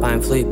Time flip.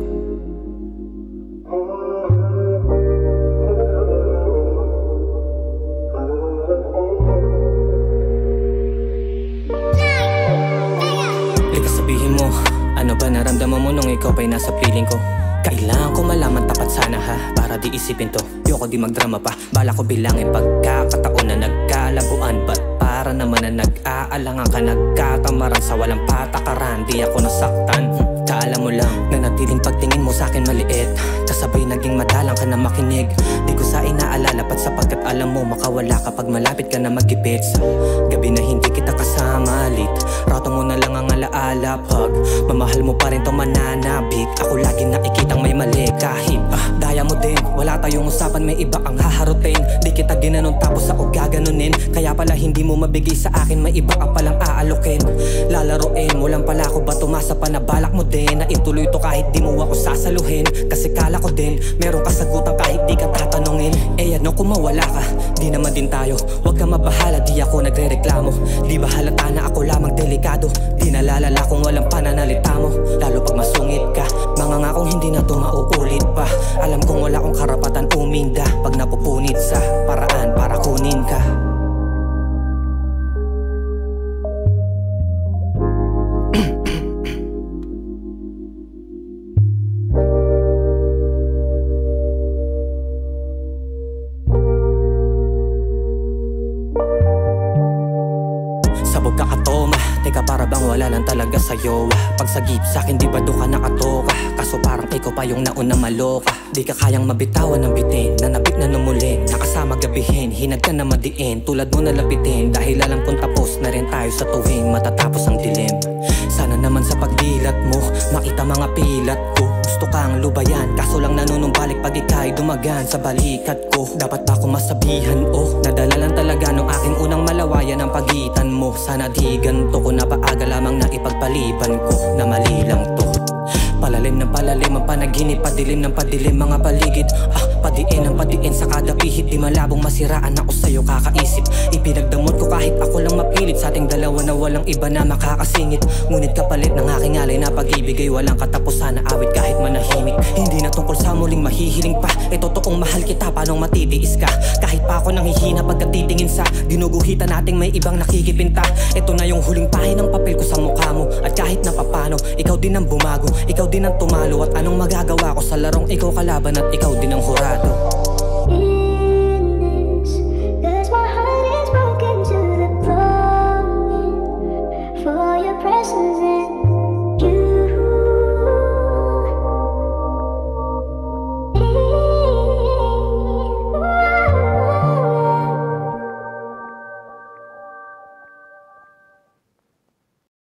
Likas sabihin mo, ano ba naramdaman mo nung ikaw pa'y nasa piling ko? Kailangan ko malaman, tapat sana ha, para di isipin to. Yoko di magdrama pa, bala ko bilangin pagkakataon na nagkalabuan. Ba't para naman na nag-aalangan ka, nagkatamaran sa walang patakaran? Di ako nasaktan, kaalam mo lang na natiling pagtingin mo sa'kin maliit. Kasabay naging madalang ka na makinig. Di ko sa inaalala pat sapagkat alam mo makawala kapag malapit ka na magipit. Sa gabi na hindi kita kasama, lit rato mo na lang ang alaala. Pag mamahal mo pa rin to mananabik, ako lagi nakikitang may mali. Kahit daya mo din, wala tayong usapan, may iba ang haharutin. Di kita ginanon tapos ako gaganunin. Kaya pala hindi mo mabigay sa akin, may iba ka palang aalokin. Lalaruin mo lang pala ako ba tumasa pa na balak mo din na ituloy to kahit di mo ako sasaluhin. Kasi kala ko din meron kasagutan kahit di ka tatanungin. Eh ano kung mawala ka, di naman din tayo. Huwag ka mabahala, di ako nagre-reklamo. Di ba halata na ako lamang delikado? Di nalalala kung walang pananalita mo, lalo pag masungit ka. Mga ngakong hindi na to mauulit pa. Alam kong wala akong karapatan uminda pag napupunit sa paraan para kunin ka. Sabog ka katoma, teka para bang wala lang talaga sa'yo. Pagsagip sa'kin di ba doon ka nakatoka? Kaso parang ikaw pa yung nauna maloka. Di ka kayang mabitawan ng bitin, nanabik na numulin. Nakasama gabihin, hinag ka na madiin. Tulad mo nalapitin, dahil alam kong tapos na rin tayo sa tuwing matatapos ang dilim. Sana naman sa pagdilat mo, makita mga pilat ko. Gusto kang lubayan, kaso lang nanunumbalik pag ika'y dumagan sa balikat ko. Dapat ba ako masabihan o nadala lang talaga nung aking unang malawayan ang pagitan mo? Sana di ganto ko na paaga lamang na ipagpaliban ko na mali lang to. Palalim ng palalim ang panaginip, padilim ng padilim mga paligid. Padiin ang padiin sa kada pihit, di malabong masiraan ako sa'yo kakaisip. Ipinagdamot ko kahit ako lang mapilit sa ating dalawa na walang iba na makakasingit. Ngunit kapalit ng aking alay na pag-ibig ay walang katapusan na awit kahit manahimik. Hindi na tungkol sa muling mahihiling pa, e totoong mahal kita, paanong matitiis ka? Kahit pa ako nanghihina pagkatitingin sa ginuguhitan nating may ibang nakikipinta. Ito na yung huling pahin ng papel ko sa mukha mo. At kahit na papano, ikaw din ang bumago, ikaw din ang tumalo. At anong magagawa ko sa larong ikaw kalaban at ikaw din ang hurado?